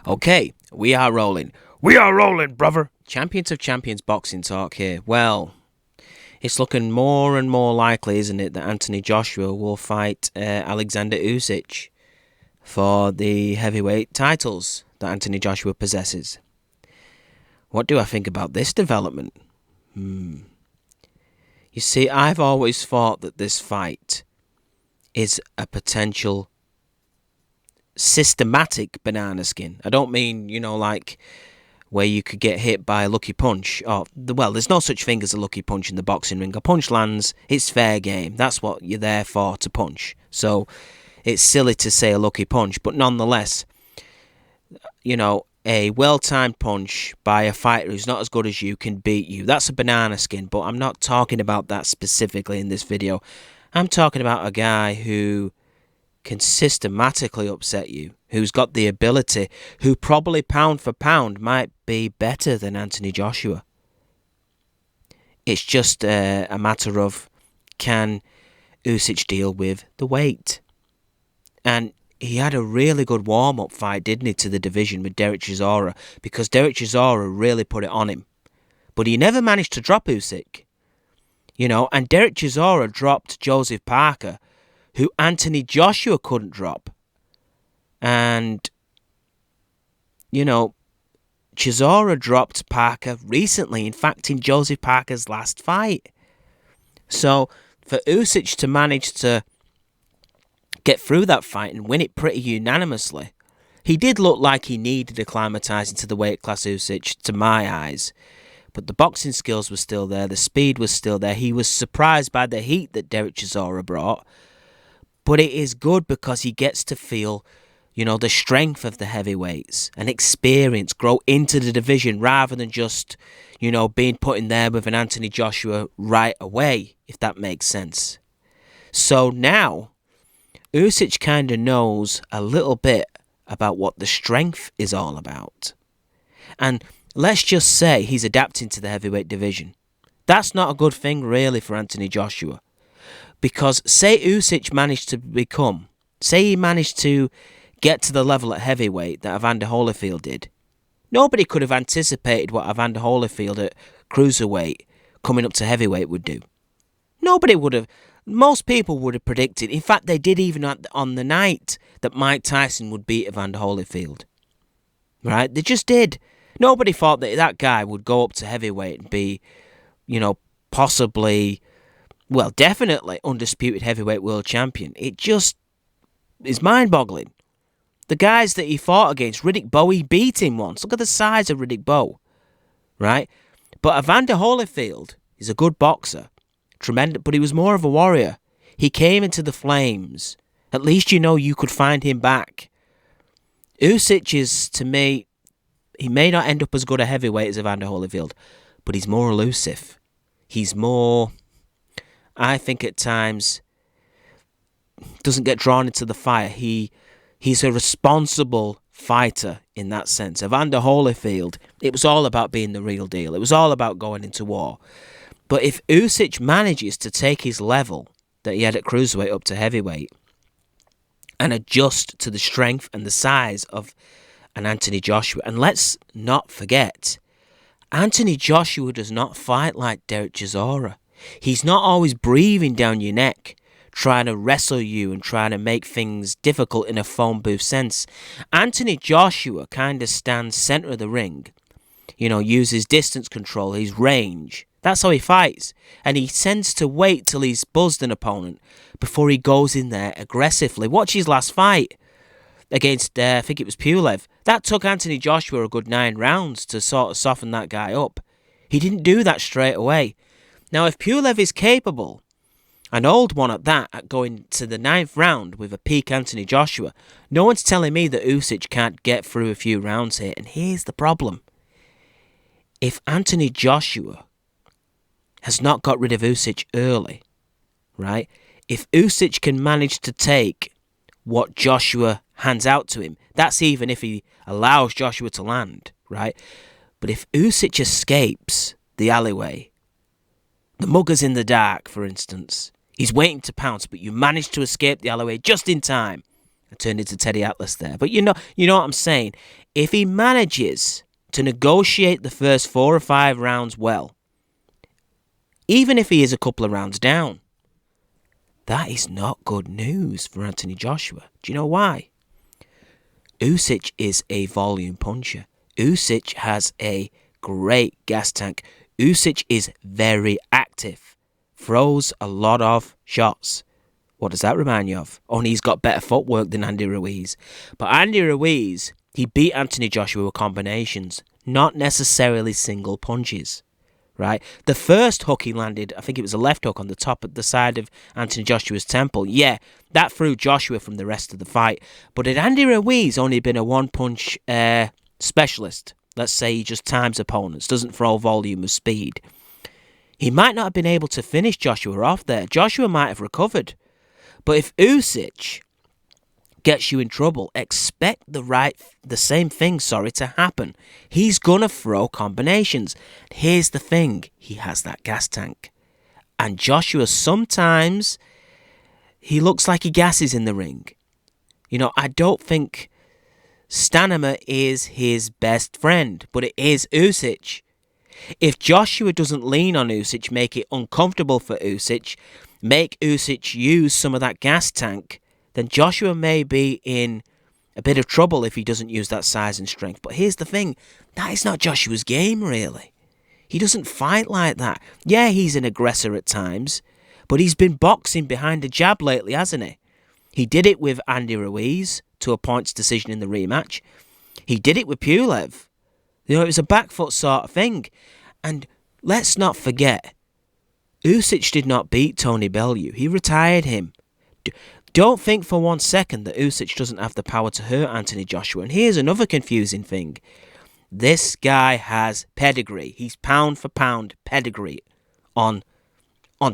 Okay, we are rolling. We are rolling, brother. Champions of Champions boxing talk here. Well, it's looking more and more likely, isn't it, that Anthony Joshua will fight Oleksandr Usyk for the heavyweight titles that Anthony Joshua possesses. What do I think about this development? You see, I've always thought that this fight is a potential systematic banana skin. I don't mean, like where you could get hit by a lucky punch. There's no such thing as a lucky punch in the boxing ring. A punch lands, it's fair game. That's what you're there for, to punch. So it's silly to say a lucky punch, but nonetheless, a well-timed punch by a fighter who's not as good as you can beat you. That's a banana skin, but I'm not talking about that specifically in this video. I'm talking about a guy who can systematically upset you, who's got the ability, who probably pound for pound might be better than Anthony Joshua. It's just a matter of, can Usyk deal with the weight? And he had a really good warm-up fight, didn't he, to the division with Derek Chisora, because Derek Chisora really put it on him. But he never managed to drop Usyk. And Derek Chisora dropped Joseph Parker, who Anthony Joshua couldn't drop. And, Chisora dropped Parker recently, in fact, in Joseph Parker's last fight. So, for Usyk to manage to get through that fight and win it pretty unanimously, he did look like he needed to acclimatise into the weight class, Usyk, to my eyes. But the boxing skills were still there, the speed was still there. He was surprised by the heat that Derek Chisora brought. But it is good because he gets to feel, the strength of the heavyweights and experience grow into the division rather than just, being put in there with an Anthony Joshua right away, if that makes sense. So now, Usyk kind of knows a little bit about what the strength is all about. And let's just say he's adapting to the heavyweight division. That's not a good thing really for Anthony Joshua. Because say Usyk managed to get to the level at heavyweight that Evander Holyfield did. Nobody could have anticipated what Evander Holyfield at cruiserweight coming up to heavyweight would do. Nobody would have. Most people would have predicted. In fact, they did even on the night that Mike Tyson would beat Evander Holyfield. Right? They just did. Nobody thought that guy would go up to heavyweight and be, possibly, definitely undisputed heavyweight world champion. It just is mind-boggling. The guys that he fought against, Riddick Bowe, he beat him once. Look at the size of Riddick Bowe. Right? But Evander Holyfield is a good boxer. Tremendous, but he was more of a warrior. He came into the flames. At least you could find him back. Usyk is, to me, he may not end up as good a heavyweight as Evander Holyfield, but he's more elusive. He's more, I think at times, doesn't get drawn into the fire. He's a responsible fighter in that sense. Evander Holyfield, it was all about being the real deal. It was all about going into war. But if Usyk manages to take his level that he had at cruiserweight up to heavyweight and adjust to the strength and the size of an Anthony Joshua, and let's not forget, Anthony Joshua does not fight like Derek Chisora. He's not always breathing down your neck, trying to wrestle you and trying to make things difficult in a phone booth sense. Anthony Joshua kind of stands centre of the ring, uses distance control, his range. That's how he fights. And he tends to wait till he's buzzed an opponent before he goes in there aggressively. Watch his last fight against, I think it was Pulev. That took Anthony Joshua a good 9 rounds to sort of soften that guy up. He didn't do that straight away. Now, if Pulev is capable, an old one at that, at going to the 9th round with a peak Anthony Joshua, no one's telling me that Usyk can't get through a few rounds here. And here's the problem. If Anthony Joshua has not got rid of Usyk early, right? If Usyk can manage to take what Joshua hands out to him, that's even if he allows Joshua to land, right? But if Usyk escapes the alleyway, the mugger's in the dark, for instance, he's waiting to pounce, but you manage to escape the alleyway just in time, I turned into Teddy Atlas there. But you know what I'm saying? If he manages to negotiate the first 4 or 5 rounds well, even if he is a couple of rounds down, that is not good news for Anthony Joshua. Do you know why? Usyk is a volume puncher. Usyk has a great gas tank. Usyk is very active. Throws a lot of shots. What does that remind you of? Only he's got better footwork than Andy Ruiz. But Andy Ruiz, he beat Anthony Joshua with combinations, not necessarily single punches. Right? The first hook he landed, I think it was a left hook on the top at the side of Anthony Joshua's temple. Yeah, that threw Joshua from the rest of the fight. But had Andy Ruiz only been a one-punch specialist, let's say he just times opponents, doesn't throw volume or speed, he might not have been able to finish Joshua off there. Joshua might have recovered. But if Usyk gets you in trouble, expect the same thing to happen. He's gonna throw combinations. Here's the thing, he has that gas tank. And Joshua, sometimes he looks like he gasses in the ring. You know, I don't think stamina is his best friend, but it is Usyk. If Joshua doesn't lean on Usyk, make it uncomfortable for Usyk, make Usyk use some of that gas tank, then Joshua may be in a bit of trouble if he doesn't use that size and strength. But here's the thing, that is not Joshua's game, really. He doesn't fight like that. Yeah, he's an aggressor at times, but he's been boxing behind a jab lately, hasn't he? He did it with Andy Ruiz to a points decision in the rematch. He did it with Pulev. You know, it was a back foot sort of thing. And let's not forget, Usyk did not beat Tony Bellew. He retired him. Don't think for 1 second that Usyk doesn't have the power to hurt Anthony Joshua. And here's another confusing thing. This guy has pedigree. He's pound for pound pedigree on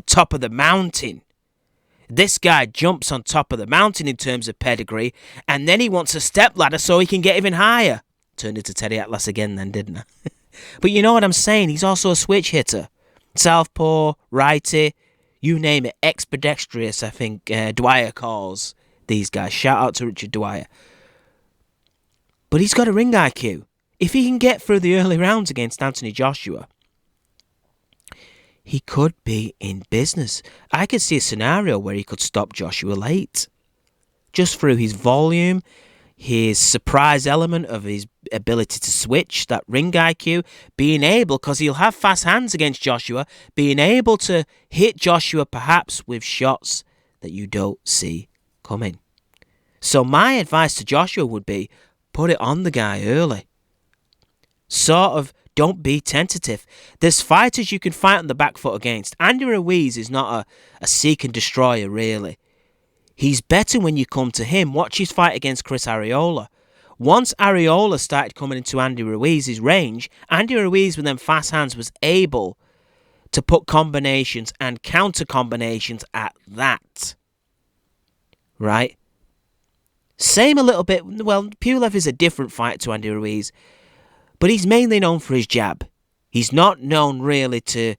top of the mountain. This guy jumps on top of the mountain in terms of pedigree, and then he wants a stepladder so he can get even higher. Turned into Teddy Atlas again then, didn't I? But you know what I'm saying? He's also a switch hitter. Southpaw, righty, you name it, expedextrous, I think Dwyer calls these guys. Shout out to Richard Dwyer. But he's got a ring IQ. If he can get through the early rounds against Anthony Joshua, he could be in business. I could see a scenario where he could stop Joshua late. Just through his volume, his surprise element of his ability to switch, that ring IQ, being able, because he'll have fast hands against Joshua, being able to hit Joshua perhaps with shots that you don't see coming. So my advice to Joshua would be, put it on the guy early. Sort of, don't be tentative. There's fighters you can fight on the back foot against. Andy Ruiz is not a seek and destroyer, really. He's better when you come to him. Watch his fight against Chris Arreola. Once Arreola started coming into Andy Ruiz's range, Andy Ruiz with them fast hands was able to put combinations and counter combinations at that. Right? Same a little bit. Well, Pulev is a different fighter to Andy Ruiz, but he's mainly known for his jab. He's not known really to,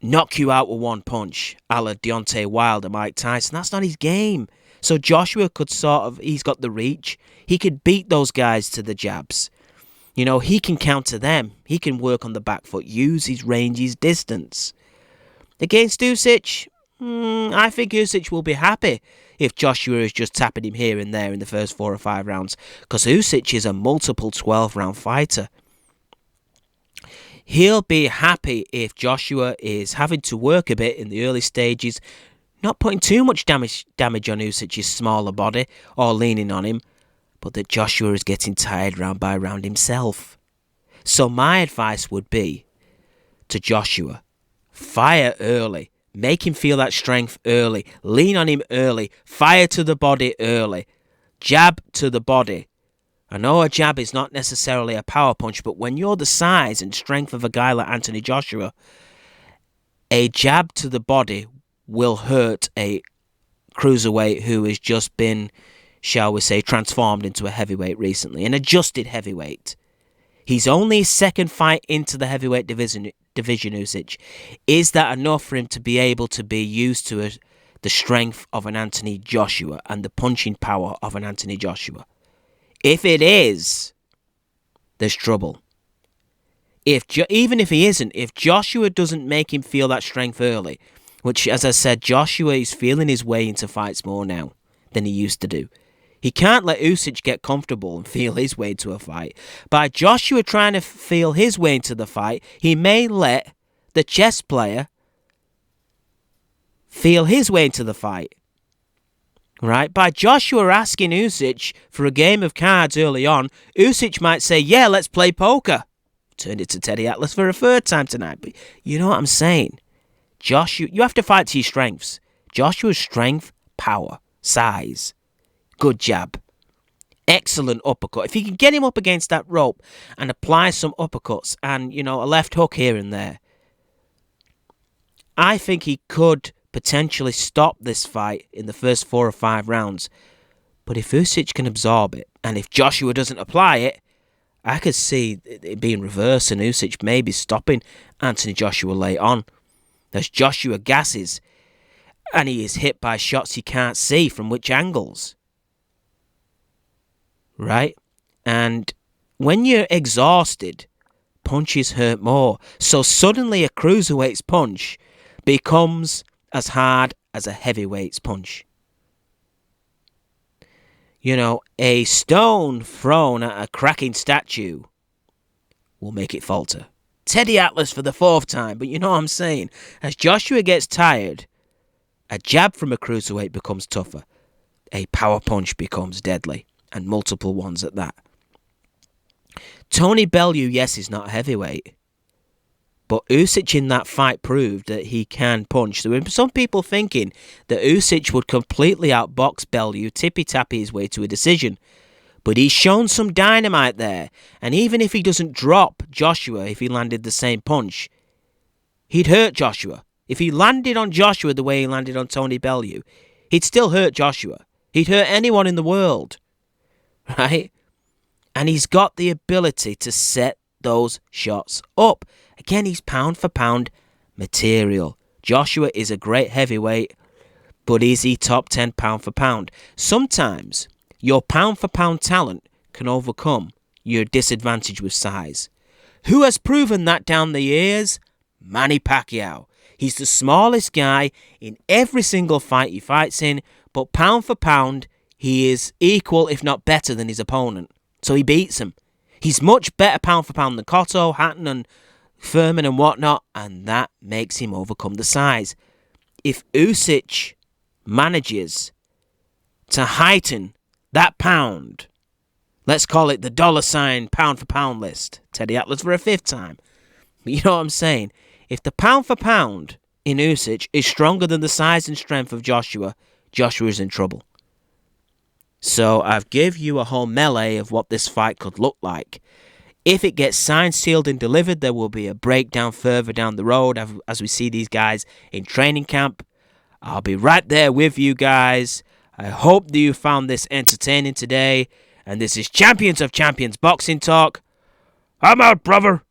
knock you out with one punch, a la Deontay Wilder, Mike Tyson. That's not his game. So Joshua could he's got the reach. He could beat those guys to the jabs. He can counter them. He can work on the back foot, use his range, his distance. Against Usyk, I think Usyk will be happy if Joshua is just tapping him here and there in the first 4 or 5 rounds, because Usyk is a multiple 12-round fighter. He'll be happy if Joshua is having to work a bit in the early stages, not putting too much damage on Usyk's smaller body or leaning on him, but that Joshua is getting tired round by round himself. So my advice would be to Joshua, fire early, make him feel that strength early, lean on him early, fire to the body early, jab to the body. I know a jab is not necessarily a power punch, but when you're the size and strength of a guy like Anthony Joshua, a jab to the body will hurt a cruiserweight who has just been, shall we say, transformed into a heavyweight recently, an adjusted heavyweight. He's only his second fight into the heavyweight division, Usyk. Is that enough for him to be able to be used to the strength of an Anthony Joshua and the punching power of an Anthony Joshua. If it is, there's trouble. Even if he isn't, if Joshua doesn't make him feel that strength early, which, as I said, Joshua is feeling his way into fights more now than he used to do. He can't let Usyk get comfortable and feel his way into a fight. By Joshua trying to feel his way into the fight, he may let the chess player feel his way into the fight. Right? By Joshua asking Usyk for a game of cards early on, Usyk might say, yeah, let's play poker. Turned it to Teddy Atlas for a third time tonight. But you know what I'm saying? Joshua, you have to fight to your strengths. Joshua's strength, power, size, good jab, excellent uppercut. If you can get him up against that rope and apply some uppercuts and, a left hook here and there, I think he could potentially stop this fight in the first 4 or 5 rounds. But if Usyk can absorb it, and if Joshua doesn't apply it, I could see it being reversed and Usyk maybe stopping Anthony Joshua late on. As Joshua gasses and he is hit by shots he can't see from which angles. Right? And when you're exhausted, punches hurt more. So suddenly a cruiserweight's punch becomes as hard as a heavyweight's punch. A stone thrown at a cracking statue will make it falter. Teddy Atlas for the 4th time, but you know what I'm saying? As Joshua gets tired, a jab from a cruiserweight becomes tougher. A power punch becomes deadly, and multiple ones at that. Tony Bellew, yes, is not a heavyweight, but Usyk in that fight proved that he can punch. There were some people thinking that Usyk would completely outbox Bellew, tippy-tappy his way to a decision. But he's shown some dynamite there. And even if he doesn't drop Joshua, if he landed the same punch, he'd hurt Joshua. If he landed on Joshua the way he landed on Tony Bellew, he'd still hurt Joshua. He'd hurt anyone in the world. Right? And he's got the ability to set those shots up. Again, he's pound for pound material. Joshua is a great heavyweight, but is he top 10 pound for pound? Sometimes your pound for pound talent can overcome your disadvantage with size. Who has proven that down the years? Manny Pacquiao. He's the smallest guy in every single fight he fights in, but pound for pound, he is equal, if not better, than his opponent. So he beats him. He's much better pound for pound than Cotto, Hatton and Furman and whatnot, and that makes him overcome the size. If Usyk manages to heighten that pound, let's call it the $ pound for pound list, Teddy Atlas for a 5th time. You know what I'm saying? If the pound for pound in Usyk is stronger than the size and strength of Joshua, Joshua is in trouble. So I've give you a whole melee of what this fight could look like. If it gets signed, sealed and delivered, there will be a breakdown further down the road as we see these guys in training camp. I'll be right there with you guys. I hope that you found this entertaining today. And this is Champions of Champions Boxing Talk. I'm out, brother.